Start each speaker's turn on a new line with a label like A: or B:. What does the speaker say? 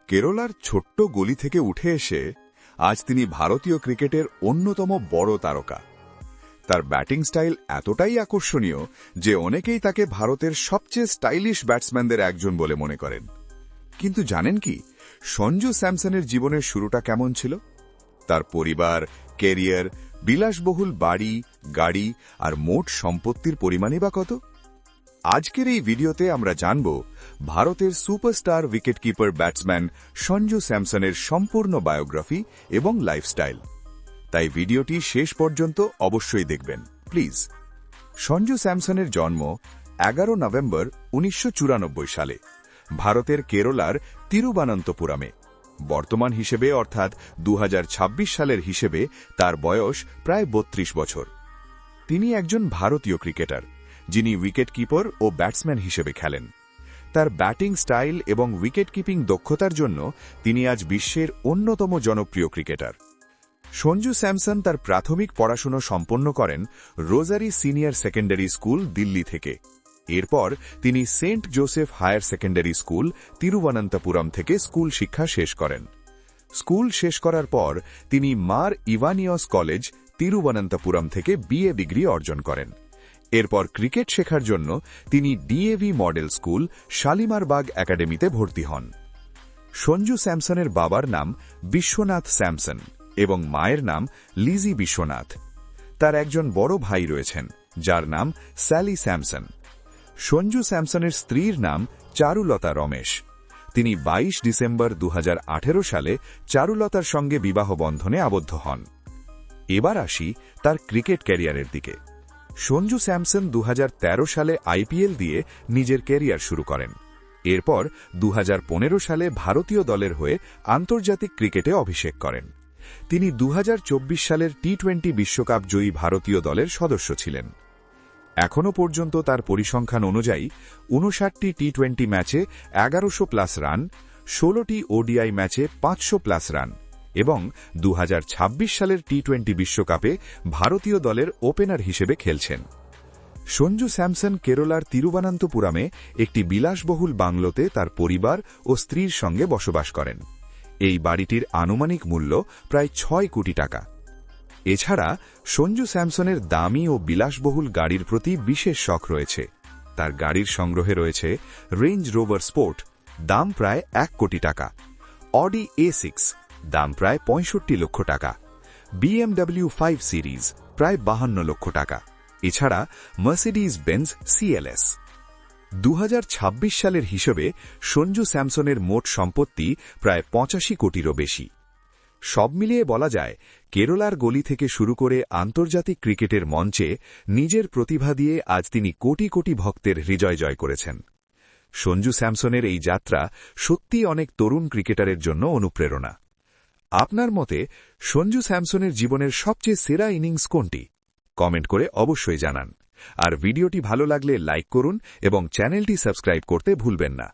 A: কেরলার ছোট্ট গলি থেকে উঠে এসে আজ তিনি ভারতীয় ক্রিকেটের অন্যতম বড় তারকা। তার ব্যাটিং স্টাইল এতটাই আকর্ষণীয় যে অনেকেই তাকে ভারতের সবচেয়ে স্টাইলিশ ব্যাটসম্যানদের একজন বলে মনে করেন। কিন্তু জানেন কি, সঞ্জু স্যামসনের জীবনের শুরুটা কেমন ছিল? তার পরিবার, ক্যারিয়ার, বিলাসবহুল বাড়ি, গাড়ি আর মোট সম্পত্তির পরিমাণই বা কত? আজকের এই ভিডিওতে আমরা জানব ভারতের সুপারস্টার উইকেটকিপার ব্যাটসম্যান সঞ্জু স্যামসনের সম্পূর্ণ বায়োগ্রাফি এবং লাইফস্টাইল। তাই ভিডিওটি শেষ পর্যন্ত অবশ্যই দেখবেন প্লিজ। সঞ্জু স্যামসনের জন্ম 11 নভেম্বর 1994 সালে ভারতের কেরলার তিরুবনন্তপুরমে। বর্তমান হিসেবে অর্থাৎ 2026 সালের হিসেবে তার বয়স প্রায় 32 বছর। তিনি একজন ভারতীয় ক্রিকেটার যিনি উইকেটকিপার ও ব্যাটসম্যান হিসেবে খেলেন। তার ব্যাটিং স্টাইল এবং উইকেটকিপিং দক্ষতার জন্য তিনি আজ বিশ্বের অন্যতম জনপ্রিয় ক্রিকেটার। সঞ্জু স্যামসন তার প্রাথমিক পড়াশোনা সম্পন্ন করেন Rosary senior secondary school, Delhi থেকে। এরপর তিনি Saint Joseph higher secondary school, Thiruvananthapuram থেকে স্কুল শিক্ষা শেষ করেন। স্কুল শেষ করার পর তিনি মার ইভানিয়স কলেজ, তিরুবনন্তপুরম থেকে বিএ ডিগ্রি অর্জন করেন। এরপর ক্রিকেট শেখার জন্য তিনি ডিএভি মডেল স্কুল, শালিমারবাগ একাডেমিতে ভর্তি হন। সঞ্জু স্যামসনের বাবার নাম বিশ্বনাথ স্যামসন এবং মায়ের নাম লিজি বিশ্বনাথ। তার একজন বড় ভাই রয়েছেন যার নাম স্যালি স্যামসন। সঞ্জু স্যামসনের স্ত্রীর নাম চারুলতা রমেশ। তিনি 22 ডিসেম্বর 2018 সালে চারুলতার সঙ্গে বিবাহ বন্ধনে আবদ্ধ হন। এবার আসি তার ক্রিকেট ক্যারিয়ারের দিকে। সঞ্জু স্যামসন 2013 সালে আইপিএল দিয়ে নিজের ক্যারিয়ার শুরু করেন। এরপর 2015 সালে ভারতীয় দলের হয়ে আন্তর্জাতিক ক্রিকেটে অভিষেক করেন। তিনি 2024 সালের টি-20 বিশ্বকাপ জয়ী ভারতীয় দলের সদস্য ছিলেন। এখনও পর্যন্ত তার পরিসংখ্যান অনুযায়ী 59টি টি-20 ম্যাচে 1100+ রান, 16টি ওডিআই ম্যাচে 500+ রান এবং 2026 সালের টি-20 বিশ্বকাপে ভারতীয় দলের ওপেনার হিসেবে খেলছেন। সঞ্জু স্যামসন কেরলার তিরুবনন্তপুরমে একটি বিলাসবহুল বাংলোতে তার পরিবার ও স্ত্রীর সঙ্গে বসবাস করেন। এই বাড়িটির আনুমানিক মূল্য প্রায় 6 কোটি টাকা। এছাড়া সঞ্জু স্যামসনের দামি ও বিলাসবহুল গাড়ির প্রতি বিশেষ শখ রয়েছে। তার গাড়ির সংগ্রহে রয়েছে রেঞ্জ রোভার স্পোর্ট, দাম প্রায় 1 কোটি টাকা; অডি A6, দাম প্রায় 65 লক্ষ টাকা; BMW 5 সিরিজ, প্রায় 52 লক্ষ টাকা; এছাড়া মার্সিডিজ বেঞ্জ CLS। 2026 সালের হিসেবে সঞ্জু স্যামসনের মোট সম্পত্তি প্রায় 85 কোটিরও বেশি। সব মিলিয়ে বলা যায়, কেরলার গলি থেকে শুরু করে আন্তর্জাতিক ক্রিকেটের মঞ্চে নিজের প্রতিভা দিয়ে আজ তিনি কোটি কোটি ভক্তের হৃদয় জয় করেছেন। সঞ্জু স্যামসনের এই যাত্রা সত্যিই অনেক তরুণ ক্রিকেটারের জন্য অনুপ্রেরণা। আপনার মতে সঞ্জু স্যামসনের জীবনের সবচেয়ে সেরা ইনিংস কোনটি? কমেন্ট করে অবশ্যই জানান। আর ভিডিওটি ভালো লাগলে লাইক করুন এবং চ্যানেলটি সাবস্ক্রাইব করতে ভুলবেন না।